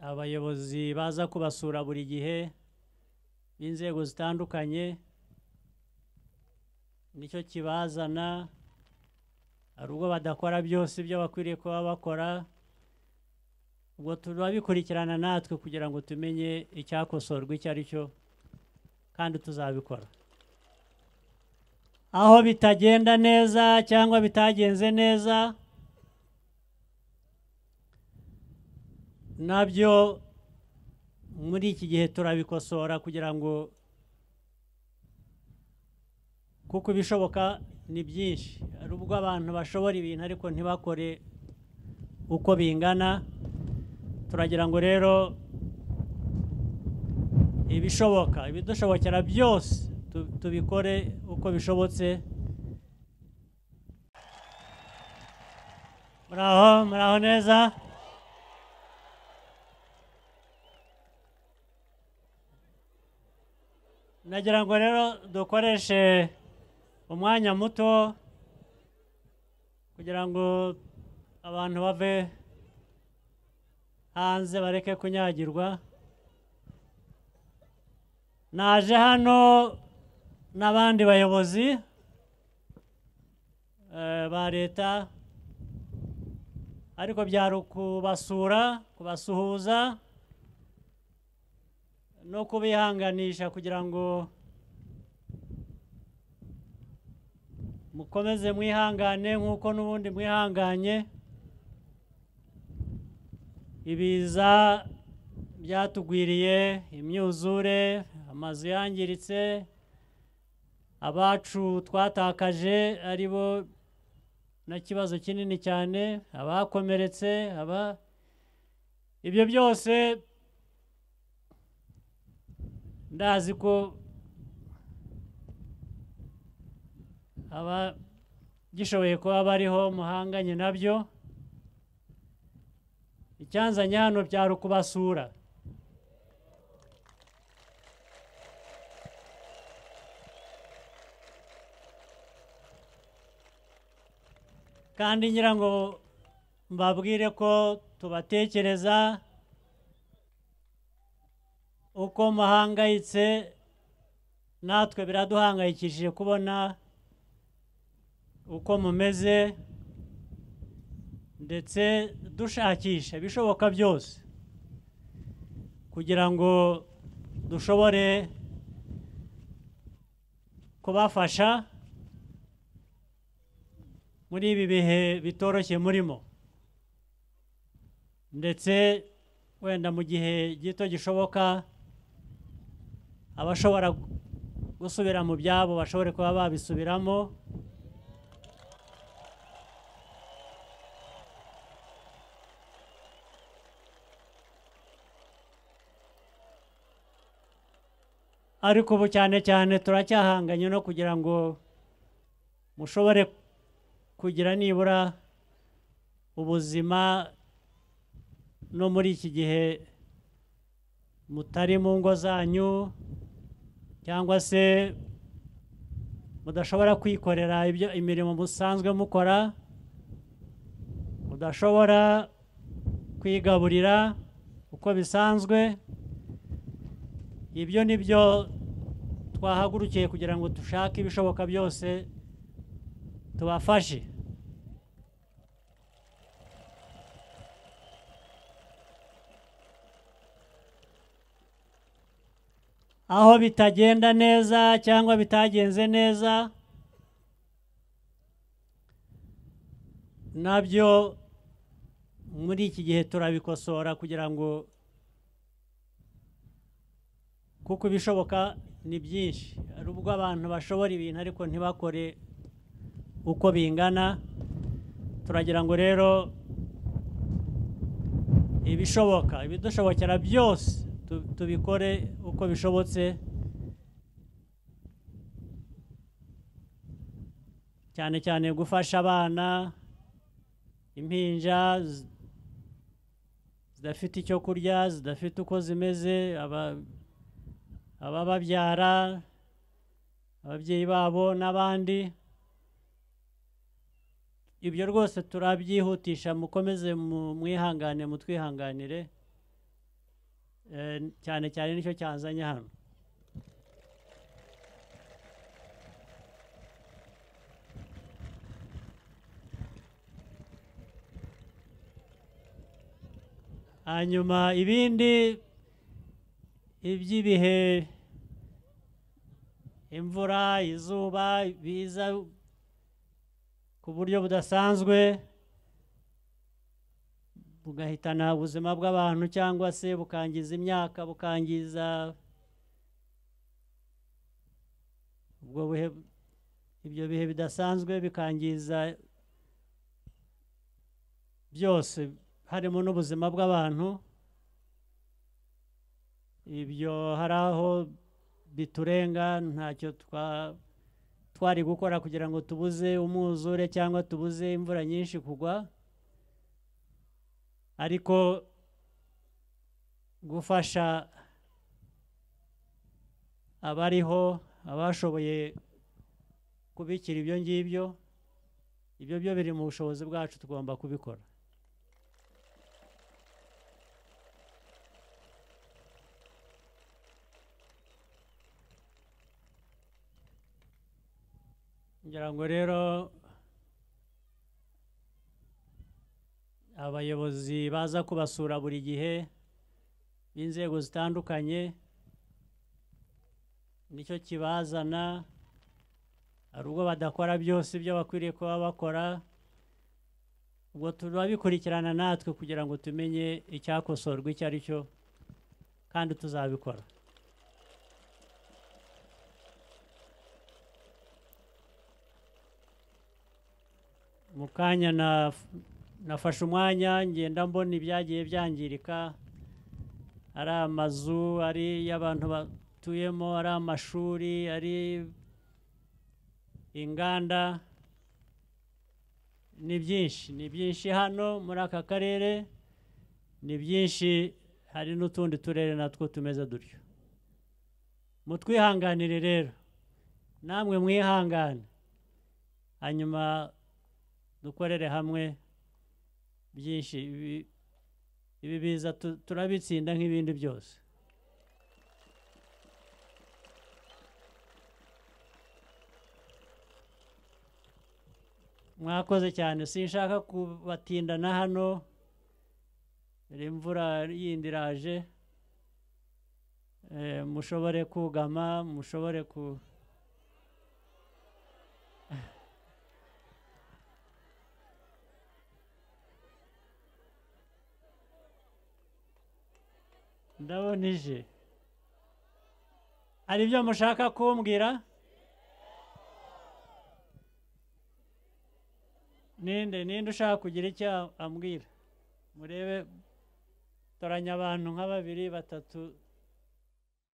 abayobozi baza kubasura buri gihe b'inzego zitandukanye, nicyo kibazana. Hari ubwo badakora byose ibyo bakwiriye kuba bakora, ubwo turabikurikirana natwe kugira ngo tumenye icyakosorwa icyo ari cyo, kandi tuzabikora. Aho bitagenda neza cyangwa bitagenze neza, nabyo muri iki gihe turabikosora kugira ngo, kuko ibishoboka ni byinshi. Hari ubwo abantu bashobora ibintu ariko ntibakore uko bingana. Turagira ngo rero ibishoboka, ibidushobokera byose tubikore uko bishobotse. Muraho neza. Nagira ngo rero dukoreshe umwanya muto kugira ngo abantu bave hanze bareke kunyagirwa. Naje hano n'abandi bayobozi ba leta, ariko byari ukubasura, kubasuhuza no kubihanganisha kugira ngo mukomeze mwihangane nk'uko n'ubundi mwihanganye. Ibiza byatugwiriye, imyuzure, amazu yangiritse, abacu twatakaje ari bo na kibazo kinini cyane, abakomeretse, ibyo byose ndazi ko gishoboye kuba bariho muhanganye nabyo. Icyanzanye hano byari ukubasura. Kandi ngira ngo mbabwire ko tubatekereza, uko muhangayitse natwe biraduhangayikishije kubona uko mumeze, ndetse dushakisha ibishoboka byose kugira ngo dushobore kubafasha muri ibi bihe bitoroshye murimo, ndetse wenda mu gihe gito gishoboka abashobora gusubira mu byabo bashobore kuba babisubiramo. Ariko ubu cyane cyane turacyahanganye no kugira ngo mushobore kugira nibura ubuzima no muri iki gihe mutari mu ngo zanyu, cyangwa se mudashobora kwikorera imirimo musanzwe mukora, mudashobora kwigaburira uko bisanzwe. Ibyo ni byo twahagurukiye kugira ngo dushake ibishoboka byose tubafashe. Aho bitagenda neza cyangwa bitagenze neza, nabyo muri iki gihe turabikosora kugira ngo, kuko ibishoboka ni byinshi. Hari ubwo abantu bashobora ibintu ariko ntibakore uko bingana. Turagira ngo rero ibishoboka, ibidushobokera byose tubikore uko bishobotse, cyane cyane gufasha abana, impinja zidafite icyo kurya, zidafite uko zimeze, abababyara, ababyeyi babo n'abandi. Ibyo rwose turabyihutisha, mukomeze mwihangane, mutwihanganire. cyane cyane nicyo cyanzanye hano. Hanyuma ibindi iby'ibihe, imvura, izuba biza ku buryo budasanzwe bugahitana ubuzima bw'abantu cyangwa se bukangiza imyaka, bukangiza ibyo bihe bidasanzwe bikangiza byose harimo n'ubuzima bw'abantu. Ibyo hari aho biturenga, ntacyo twari gukora kugira ngo tubuze umwuzure cyangwa tubuze imvura nyinshi kugwa, ariko gufasha abariho, abashoboye kubikira ibyo ngibyo, ibyo byo biri mu bushobozi bwacu, tugomba kubikora. ngira ngo rero abayobozi baza kubasura buri gihe b'inzego zitandukanye, nicyo kibazana. Hari ubwo badakora byose ibyo bakwiriye kuba bakora, ubwo turabikurikirana natwe kugira ngo tumenye icyakosorwa icyo ari cyo, kandi tuzabikora. Mu kanya nafashe umwanya ngenda mbona ibyagiye byangirika, ari amazu, ari y'abantu batuyemo, ari amashuri, ari inganda. Ni byinshi hano muri aka karere, ni byinshi. Hari n'utundi turere natwo tumeze dutyo. Mutwihanganire rero, namwe mwihangane, hanyuma dukorere hamwe byinshi. Ibi biza turabitsinda nk'ibindi byose. Mwakoze cyane, sinshaka kubatindana hano, imvura yindi iraje. Mushobore kugama, mushobore ndabona ije. Hari ibyo mushaka kumbwira? Ninde ushaka kugira icyo ambwira? Murebe, toranya abantu nka babiri batatu.